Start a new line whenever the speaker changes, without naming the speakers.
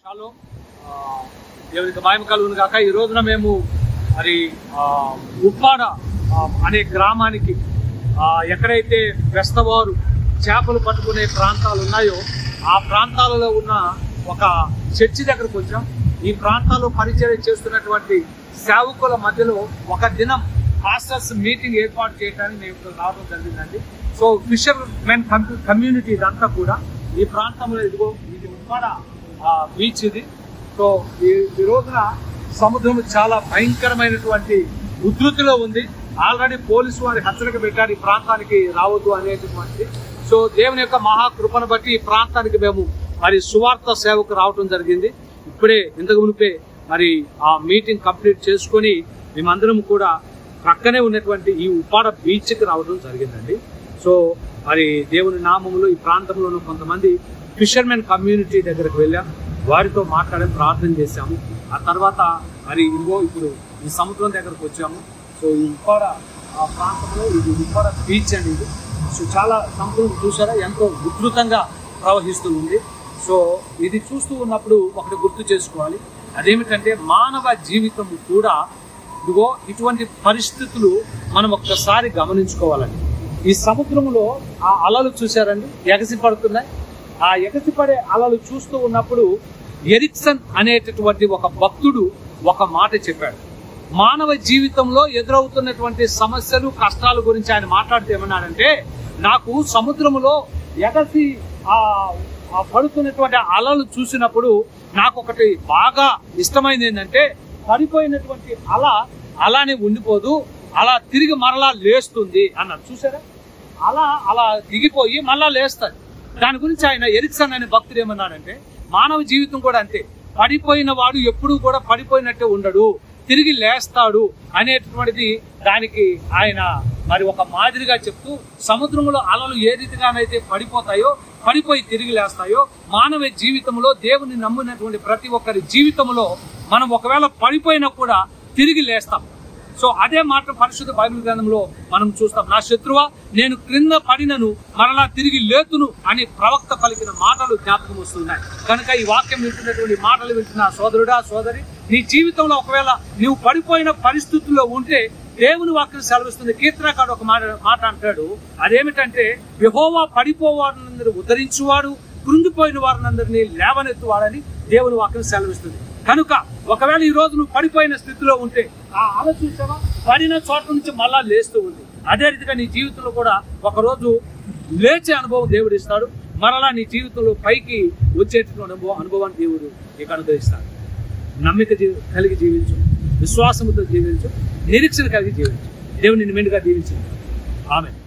కాలం దేవునికి మహిమ కలుగును గాక. ఈ రోజున మేము మరి ఉప్పాడ అనే గ్రామానికి ఎక్కడైతే వెస్తవారు చేపలు పట్టుకునే ప్రాంతాలు ఉన్నాయో ఆ ప్రాంతాలలో ఉన్న ఒక చర్చి దగ్గరకు వచ్చాం. ఈ ప్రాంతాల్లో పరిచయం చేస్తున్నటువంటి సేవకుల మధ్యలో ఒక దినం పాస్టర్స్ మీటింగ్ ఏర్పాటు చేయడానికి మేము రావడం జరిగిందండి. సో ఫిషర్ మెన్ కమ్యూనిటీ ఇదంతా కూడా ఈ ప్రాంతంలో ఇదిగో ఇది ఉప్పాడ బీచ్ ఇది. సో ఈ రోజున సముద్రం చాలా భయంకరమైనటువంటి ఉధృతిలో ఉంది. ఆల్రెడీ పోలీసు వారి హెచ్చరిక పెట్టారు ఈ ప్రాంతానికి రావద్దు అనేటటువంటి. సో దేవుని యొక్క మహాకృపను బట్టి ఈ ప్రాంతానికి మేము మరి సువార్త సేవకు రావటం జరిగింది. ఇప్పుడే ఇంతకు మునిపే మరి ఆ మీటింగ్ కంప్లీట్ చేసుకొని మేమందరం కూడా ప్రక్కనే ఉన్నటువంటి ఈ ఉప్పాడ బీచ్కి రావడం జరిగిందండి. సో మరి దేవుని నామములో ఈ ప్రాంతంలో ఉన్న కొంతమంది ఫిషర్మెన్ కమ్యూనిటీ దగ్గరకు వెళ్ళాం, వారితో మాట్లాడి ప్రార్థన చేశాము. ఆ తర్వాత మరి ఇదిగో ఇప్పుడు ఈ సముద్రం దగ్గరకు వచ్చాము. సో ఈ ఉప్పాడ ప్రాంతంలో ఇది ఉప్పాడ బీచ్ అండి ఇది. సో చాలా సముద్రం చూసారా ఎంతో ఉధృతంగా ప్రవహిస్తూ ఉంది. సో ఇది చూస్తూ ఉన్నప్పుడు ఒకటి గుర్తు చేసుకోవాలి, అదేమిటంటే మానవ జీవితం కూడా ఇదిగో ఇటువంటి పరిస్థితులు మనం ఒక్కసారి గమనించుకోవాలండి. ఈ సముద్రంలో ఆ అలలు చూశారండి, ఎగసి పడుతున్నాయి. ఆ ఎగసిపడే అలలు చూస్తూ ఉన్నప్పుడు ఎరిక్సన్ అనేటటువంటి ఒక భక్తుడు ఒక మాట చెప్పాడు. మానవ జీవితంలో ఎదురవుతున్నటువంటి సమస్యలు కష్టాల గురించి ఆయన మాట్లాడుతూ ఏమన్నాడంటే, నాకు సముద్రములో ఎగసి పడుతున్నటువంటి అలలు చూసినప్పుడు నాకు ఒకటి బాగా ఇష్టమైంది ఏంటంటే, పడిపోయినటువంటి అల అలానే ఉండిపోదు, అలా తిరిగి మరలా లేస్తుంది అన్నాడు. చూసారా, అలా దిగిపోయి మళ్ళా లేస్తుంది. దాని గురించి ఆయన ఎరిక్సన్ అనే భక్తుడు ఏమన్నాడంటే, మానవ జీవితం కూడా అంతే, పడిపోయిన వాడు ఎప్పుడూ కూడా పడిపోయినట్టే ఉండడు, తిరిగి లేస్తాడు అనేటటువంటిది దానికి ఆయన మరి ఒక మాదిరిగా చెప్తూ, సముద్రంలో అలలు ఏ రీతిగానైతే పడిపోయి తిరిగి లేస్తాయో, మానవ జీవితంలో దేవుని నమ్మినటువంటి ప్రతి ఒక్కరి జీవితంలో మనం ఒకవేళ పడిపోయినా కూడా తిరిగి లేస్తాం. సో అదే మాట పరిశుద్ధ బైబిల్ గ్రంథంలో మనం చూస్తాం. నా శత్రువా, నేను క్రింద పడినను మరలా తిరిగి లేతును అని ప్రవక్త పలికిన మాటలు జ్ఞాపకం వస్తున్నాయి. కనుక ఈ వాక్యం వింటున్నటువంటి మాటలు వింటున్న సోదరుడా సోదరి, నీ జీవితంలో ఒకవేళ నువ్వు పడిపోయిన పరిస్థితుల్లో ఉంటే దేవుని వాక్యం సెలవిస్తుంది. కీర్తనకారుడు ఒక మాట అంటాడు, అదేమిటంటే, యెహోవా పడిపోవారినందరూ ఉద్ధరించువాడు, కృంగిపోయిన వారినందరినీ లేవనెత్తువాడని దేవుని వాక్యం సెలవిస్తుంది. కనుక ఒకవేళ ఈ రోజు నువ్వు పడిపోయిన స్థితిలో ఉంటే ఆ అల చూసావా, పడిన చోట నుంచి మళ్ళా లేస్తూ ఉంది. అదే రీతిగా నీ జీవితంలో కూడా ఒకరోజు లేచే అనుభవం దేవుడు ఇస్తాడు. మరలా నీ జీవితంలో పైకి వచ్చేటటువంటి అనుభవాన్ని దేవుడు నీకు అనుగ్రహిస్తాడు. నమ్మిక కలిగి జీవించు, విశ్వాసముతో జీవించు, నిరీక్షణ కలిగి జీవించు. దేవుని నిండుగా దీవించు. ఆమేన్.